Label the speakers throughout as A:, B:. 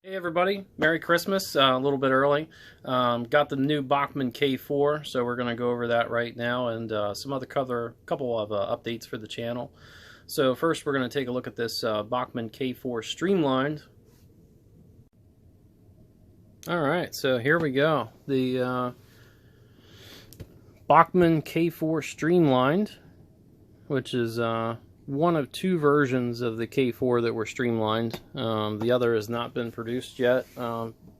A: Hey everybody, Merry Christmas, a little bit early. Got the new Bachmann K4, so we're going to go over that right now and some other couple of updates for the channel. So first we're going to take a look at this Bachmann K4 Streamlined. Alright, so here we go. The Bachmann K4 Streamlined, which is one of two versions of the K4 that were streamlined. The other has not been produced yet.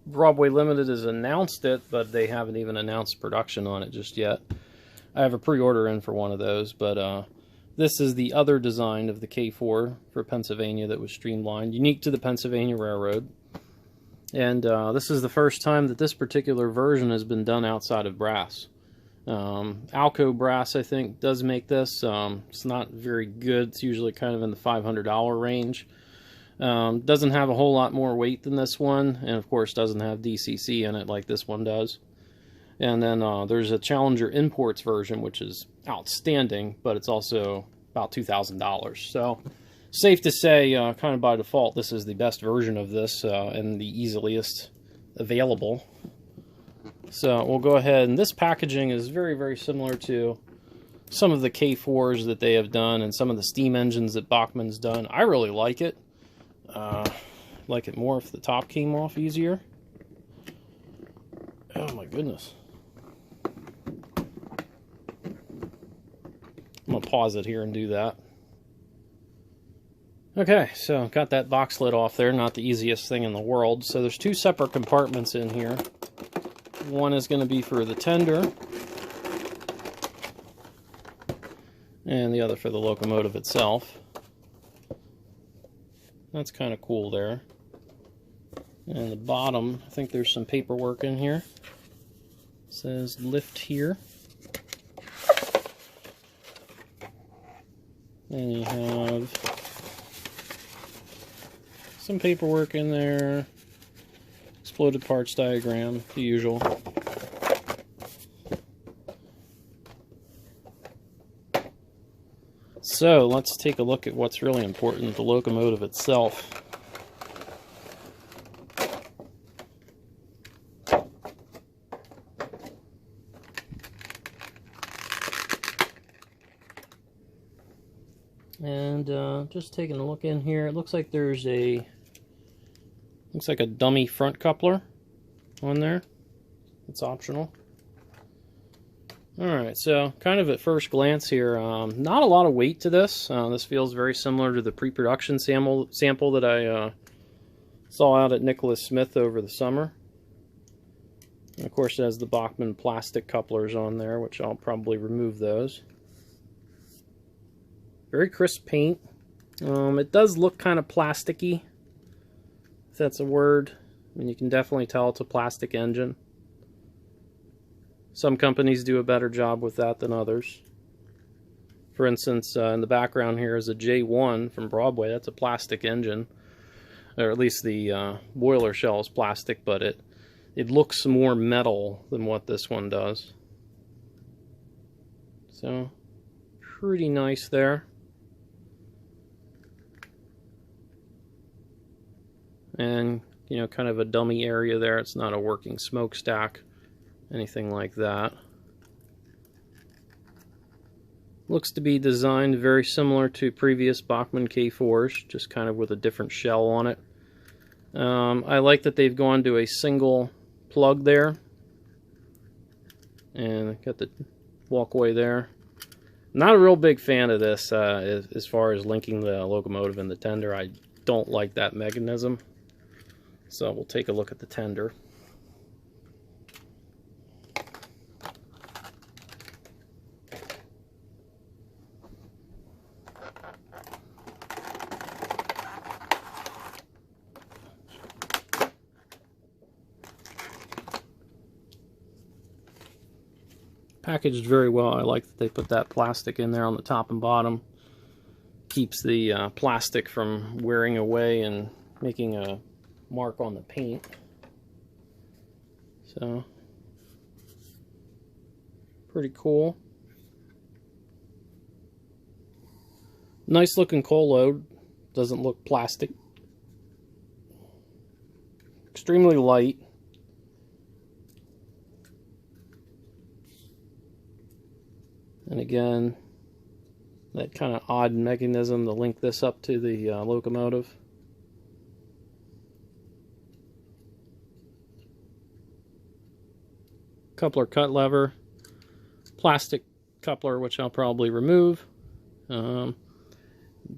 A: Broadway Limited has announced it, but they haven't even announced production on it just yet. I have a pre-order in for one of those, but this is the other design of the K4 for Pennsylvania that was streamlined, unique to the Pennsylvania Railroad. And this is the first time that this particular version has been done outside of brass. Alco Brass, I think, does make this. It's not very good. It's usually kind of in the $500 range. Doesn't have a whole lot more weight than this one, and of course doesn't have DCC in it like this one does. And then there's a Challenger Imports version, which is outstanding, but it's also about $2,000. So safe to say, kind of by default, this is the best version of this and the easiest available. So we'll go ahead, and this packaging is very, very similar to some of the K4s that they have done and some of the steam engines that Bachmann's done. I really like it. Like it more if the top came off easier. Oh my goodness. I'm going to pause it here and do that. Okay, so got that box lid off there, not the easiest thing in the world. So there's two separate compartments in here. One is going to be for the tender, and the other for the locomotive itself. That's kind of cool there. And the bottom, I think there's some paperwork in here. It says lift here. And you have some paperwork in there. Exploded parts diagram, the usual. So let's take a look at what's really important, the locomotive itself. And just taking a look in here, it looks like there's a dummy front coupler on there. It's optional. Alright, so kind of at first glance here, not a lot of weight to this. This feels very similar to the pre-production sample that I saw out at Nicholas Smith over the summer. And of course it has the Bachmann plastic couplers on there, which I'll probably remove those. Very crisp paint. It does look kind of plasticky, if that's a word. I mean, you can definitely tell it's a plastic engine. Some companies do a better job with that than others. For instance, in the background here is a J1 from Broadway. That's a plastic engine, or at least the boiler shell is plastic, but it looks more metal than what this one does. So, pretty nice there. And, you know, kind of a dummy area there. It's not a working smokestack, anything like that. Looks to be designed very similar to previous Bachmann K4s, just kind of with a different shell on it. I like that they've gone to a single plug there. And got the walkway there. Not a real big fan of this as far as linking the locomotive and the tender. I don't like that mechanism. So we'll take a look at the tender. Packaged very well. I like that they put that plastic in there on the top and bottom. Keeps the plastic from wearing away and making a mark on the paint. So, pretty cool. Nice looking coal load. Doesn't look plastic. extremely light. And again, that kind of odd mechanism to link this up to the locomotive. Coupler cut lever, plastic coupler, which I'll probably remove.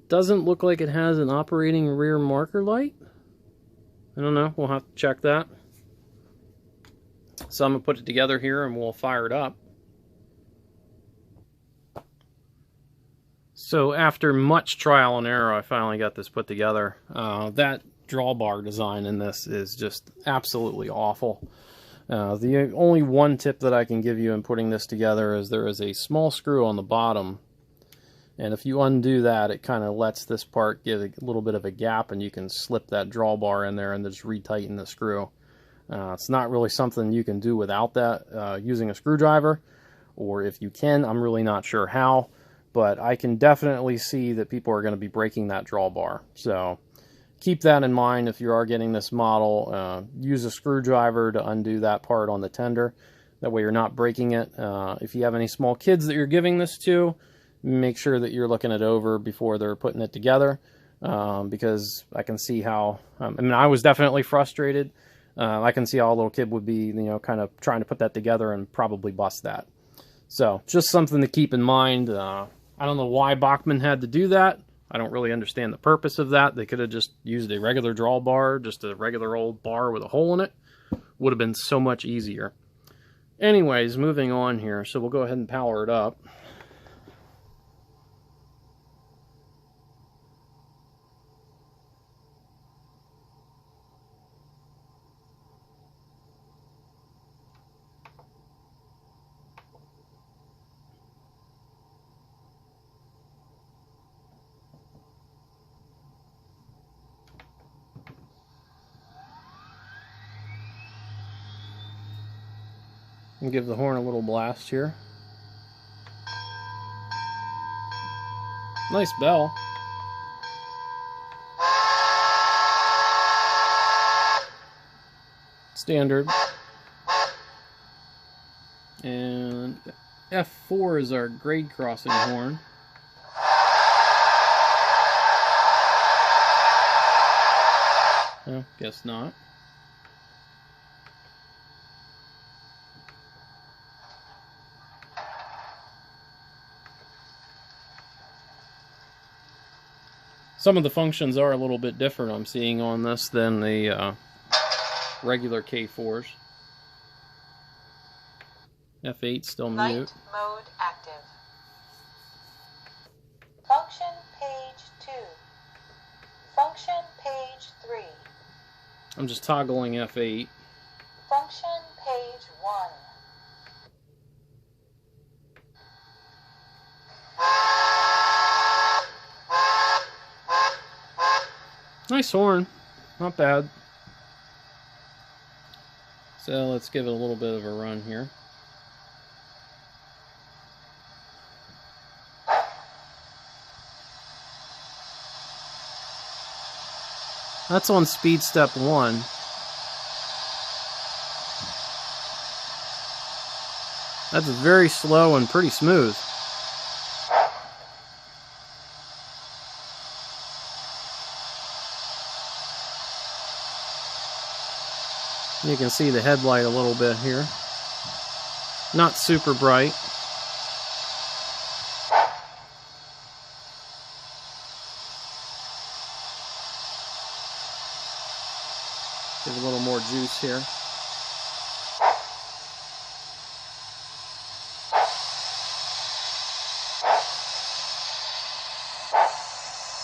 A: Doesn't look like it has an operating rear marker light. I don't know, we'll have to check that. So I'm going to put it together here and we'll fire it up. So after much trial and error, I finally got this put together. That drawbar design in this is just absolutely awful. The only one tip that I can give you in putting this together is there is a small screw on the bottom, and if you undo that, it kind of lets this part get a little bit of a gap, and you can slip that drawbar in there and just retighten the screw. It's not really something you can do without that using a screwdriver, or if you can, I'm really not sure how, but I can definitely see that people are going to be breaking that drawbar. So keep that in mind if you are getting this model. Use a screwdriver to undo that part on the tender. That way you're not breaking it. If you have any small kids that you're giving this to, make sure that you're looking it over before they're putting it together. Because I can see how, I mean, I was definitely frustrated. I can see how a little kid would be, kind of trying to put that together and probably bust that. So just something to keep in mind. I don't know why Bachmann had to do that. I don't really understand the purpose of that. They could have just used a regular drawbar, just a regular old bar with a hole in it. Would have been so much easier. Anyways, moving on here. So we'll go ahead and power it up. And give the horn a little blast here. Nice bell. Standard. And F4 is our grade crossing horn. Oh, guess not. Some of the functions are a little bit different I'm seeing on this than the regular K4s. F8 still mute.
B: Light mode active. Function page 2. Function page 3.
A: I'm just toggling F8.
B: Function page 1.
A: Nice horn, not bad. So let's give it a little bit of a run here. That's on speed step 1. That's very slow and pretty smooth. You can see the headlight a little bit here. Not super bright. Give a little more juice here.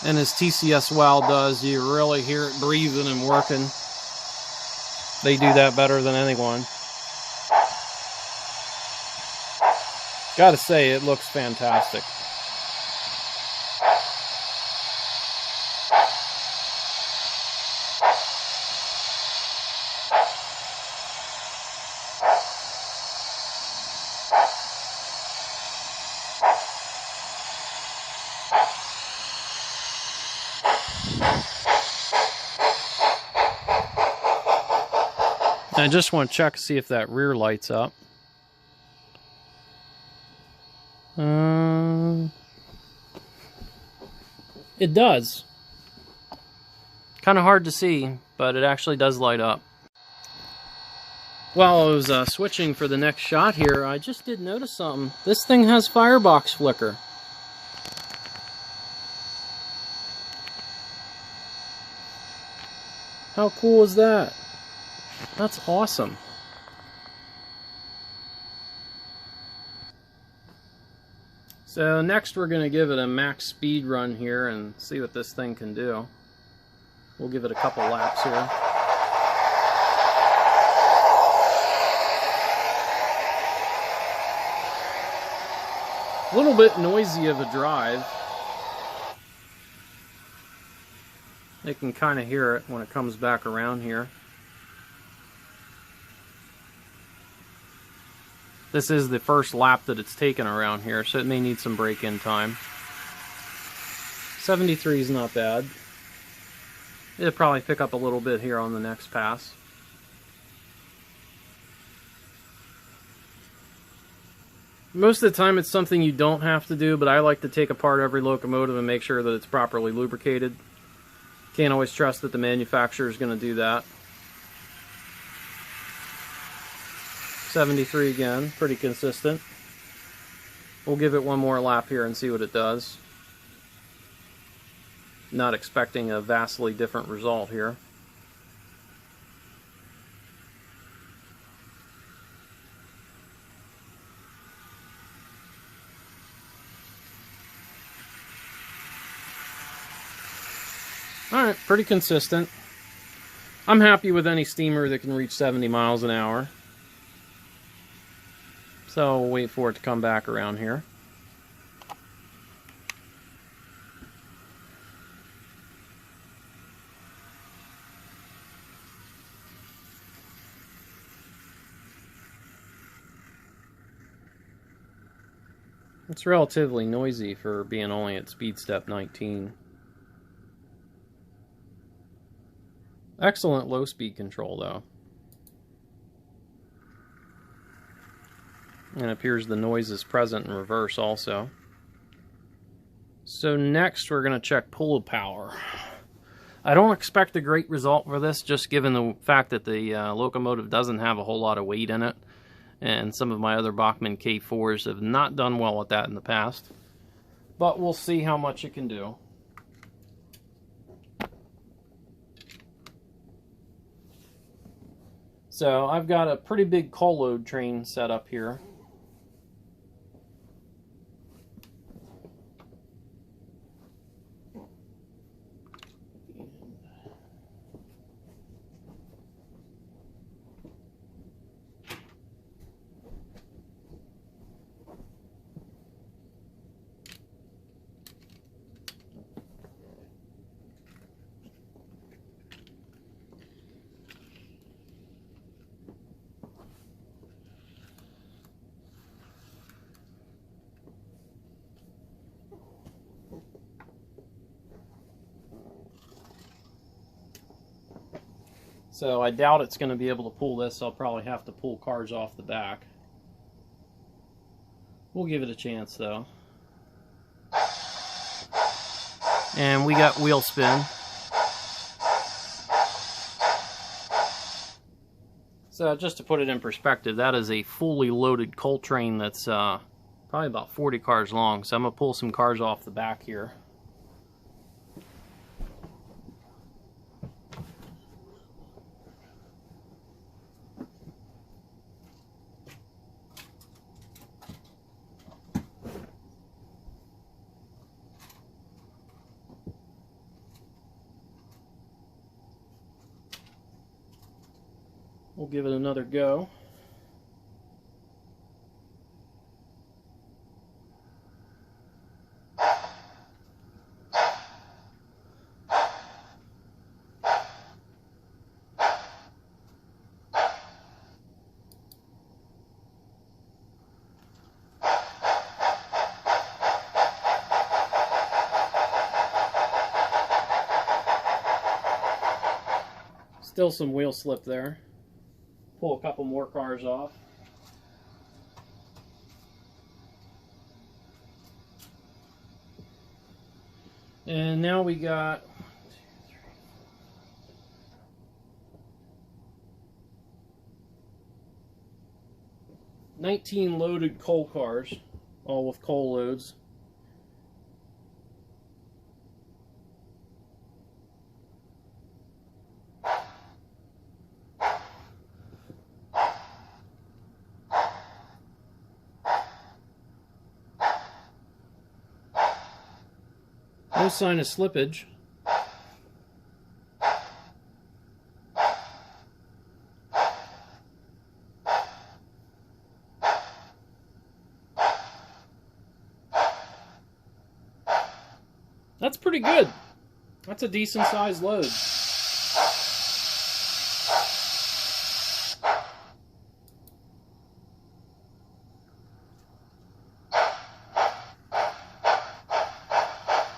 A: And as TCS WOW does, you really hear it breathing and working. They do that better than anyone. Gotta say, it looks fantastic. And I just want to check to see if that rear lights up. It does. Kind of hard to see, but it actually does light up. While I was switching for the next shot here, I just did notice something. This thing has firebox flicker. How cool is that? That's awesome. So next we're going to give it a max speed run here and see what this thing can do. We'll give it a couple laps here. A little bit noisy of a drive. You can kind of hear it when it comes back around here. This is the first lap that it's taken around here, so it may need some break-in time. 73 is not bad. It'll probably pick up a little bit here on the next pass. Most of the time it's something you don't have to do, but I like to take apart every locomotive and make sure that it's properly lubricated. Can't always trust that the manufacturer is going to do that. 73 again, pretty consistent. We'll give it one more lap here and see what it does. Not expecting a vastly different result here. Alright, pretty consistent. I'm happy with any steamer that can reach 70 miles an hour. So we'll wait for it to come back around here. It's relatively noisy for being only at speed step 19. Excellent low speed control though. And it appears the noise is present in reverse also. So next we're going to check pull power. I don't expect a great result for this, just given the fact that the locomotive doesn't have a whole lot of weight in it. And some of my other Bachmann K4s have not done well with that in the past. But we'll see how much it can do. So I've got a pretty big coal load train set up here. So I doubt it's going to be able to pull this. I'll probably have to pull cars off the back. We'll give it a chance though. And we got wheel spin. So just to put it in perspective, that is a fully loaded coal train that's probably about 40 cars long. So I'm going to pull some cars off the back here. We'll give it another go. Still some wheel slip there. pull a couple more cars off. And now we got 19 loaded coal cars, all with coal loads. No sign of slippage. That's pretty good. That's a decent sized load.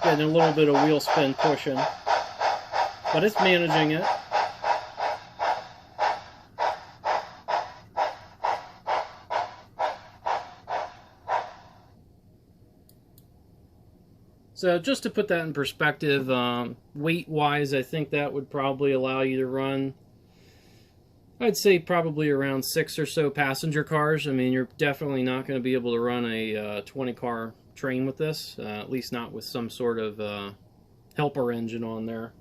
A: Getting a little bit of wheel spin pushing, but it's managing it. So just to put that in perspective, weight-wise, I think that would probably allow you to run, I'd say probably around 6 or so passenger cars. I mean, you're definitely not going to be able to run a 20-car train with this, at least not with some sort of helper engine on there.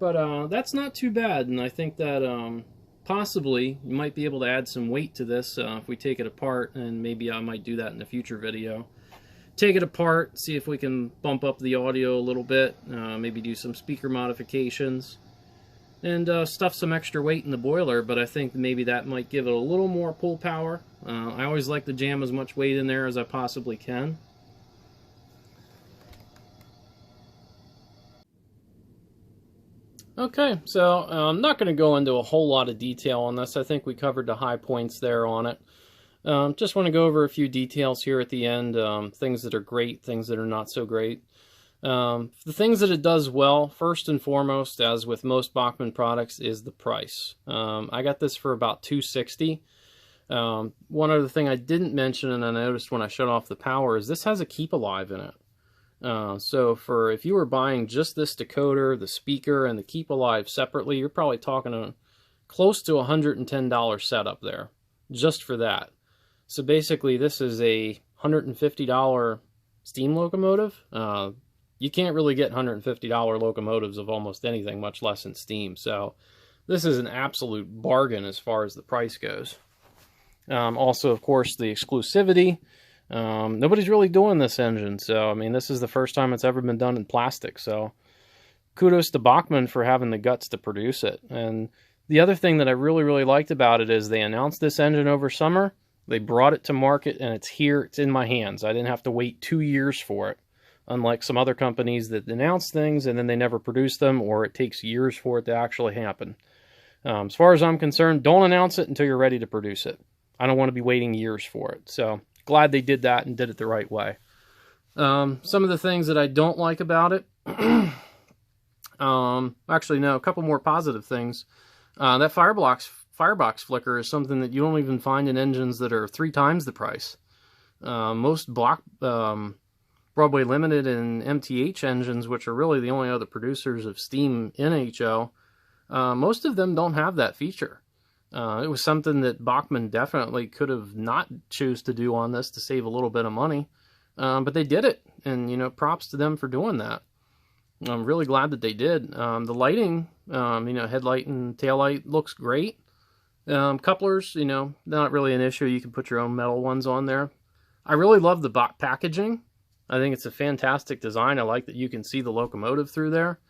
A: But that's not too bad, and I think that possibly you might be able to add some weight to this if we take it apart, and maybe I might do that in a future video. Take it apart, see if we can bump up the audio a little bit, maybe do some speaker modifications, and stuff some extra weight in the boiler, but I think maybe that might give it a little more pull power. I always like to jam as much weight in there as I possibly can. Okay, so I'm not going to go into a whole lot of detail on this. I think we covered the high points there on it. Just want to go over a few details here at the end, things that are great, things that are not so great. The things that it does well, first and foremost, as with most Bachmann products, is the price. I got this for about $260. One other thing I didn't mention, and I noticed when I shut off the power, is this has a keep alive in it. So if you were buying just this decoder, the speaker, and the keep alive separately, you're probably talking close to $110 setup there, just for that. So basically, this is a $150 steam locomotive. You can't really get $150 locomotives of almost anything, much less in steam. So this is an absolute bargain as far as the price goes. Also, of course, the exclusivity. Nobody's really doing this engine. So, I mean, this is the first time it's ever been done in plastic. So kudos to Bachmann for having the guts to produce it. And the other thing that I really, really liked about it is they announced this engine over summer. They brought it to market, and it's here. It's in my hands. I didn't have to wait 2 years for it, unlike some other companies that announce things and then they never produce them, or it takes years for it to actually happen. As far as I'm concerned, don't announce it until you're ready to produce it. I don't want to be waiting years for it. So glad they did that and did it the right way. Some of the things that I don't like about it, actually, no, a couple more positive things. That firebox flicker is something that you don't even find in engines that are 3 times the price. Most Broadway Limited and MTH engines, which are really the only other producers of steam NHO, most of them don't have that feature. It was something that Bachmann definitely could have not choose to do on this to save a little bit of money, but they did it, and you know, props to them for doing that. I'm really glad that they did. The lighting, you know, headlight and taillight looks great. Couplers, you know, not really an issue. You can put your own metal ones on there. I really love the packaging. I think it's a fantastic design. I like that you can see the locomotive through there.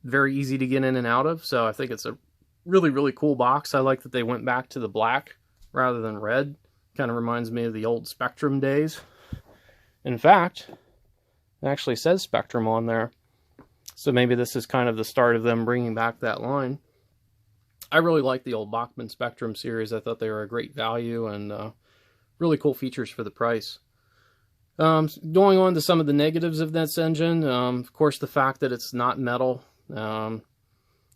A: Very easy to get in and out of, so I think it's a really, really cool box. I like that they went back to the black rather than red. Kind of reminds me of the old Spectrum days. In fact, it actually says Spectrum on there. So maybe this is kind of the start of them bringing back that line. I really like the old Bachmann Spectrum series. I thought they were a great value and really cool features for the price. Going on to some of the negatives of this engine, of course, the fact that it's not metal.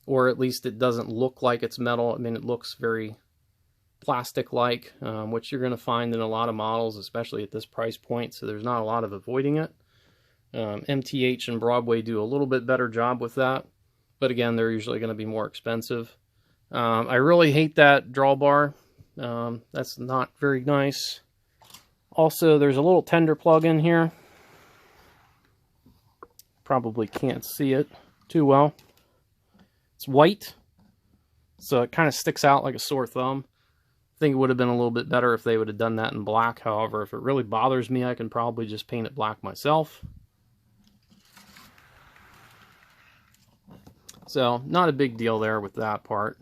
A: or at least it doesn't look like it's metal. I mean, it looks very plastic-like, which you're going to find in a lot of models, especially at this price point, so there's not a lot of avoiding it. MTH and Broadway do a little bit better job with that, but again, they're usually going to be more expensive. I really hate that drawbar. That's not very nice. Also, there's a little tender plug in here. Probably can't see it too well. It's white, so it kind of sticks out like a sore thumb. I think it would have been a little bit better if they would have done that in black. However, if it really bothers me, I can probably just paint it black myself. So, not a big deal there with that part.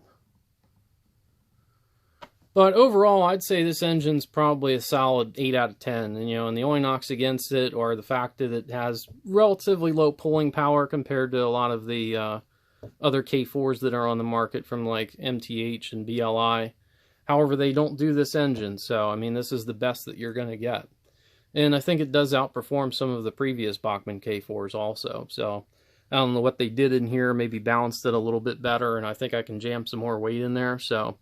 A: But overall, I'd say this engine's probably a solid 8 out of 10. And, and the only knocks against it are the fact that it has relatively low pulling power compared to a lot of the other K4s that are on the market from like MTH and BLI. However, they don't do this engine, so I mean, this is the best that you're going to get. And I think it does outperform some of the previous Bachmann K4s also. So I don't know what they did in here, maybe balanced it a little bit better, and I think I can jam some more weight in there. So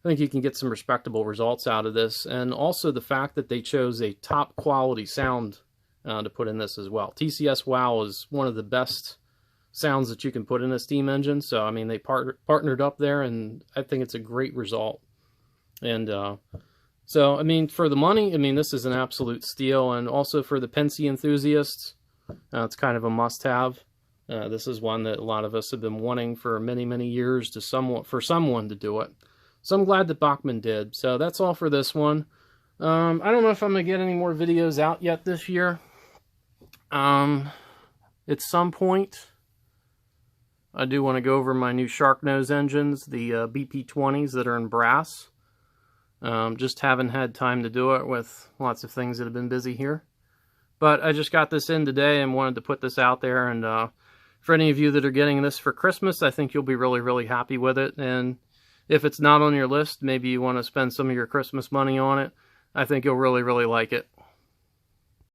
A: I think you can get some respectable results out of this. And also the fact that they chose a top quality sound to put in this as well. TCS WOW is one of the best sounds that you can put in a steam engine. So I mean, they partnered up there, and I think it's a great result. And so, I mean, for the money, I mean, this is an absolute steal. And also for the Pensy enthusiasts, it's kind of a must-have. This is one that a lot of us have been wanting for many, many years for someone to do it. So I'm glad that Bachmann did. So that's all for this one. I don't know if I'm going to get any more videos out yet this year. At some point, I do want to go over my new shark nose engines, the BP20s that are in brass. Just haven't had time to do it with lots of things that have been busy here. But I just got this in today and wanted to put this out there. And for any of you that are getting this for Christmas, I think you'll be really, really happy with it. And if it's not on your list, maybe you want to spend some of your Christmas money on it, I think you'll really, really like it.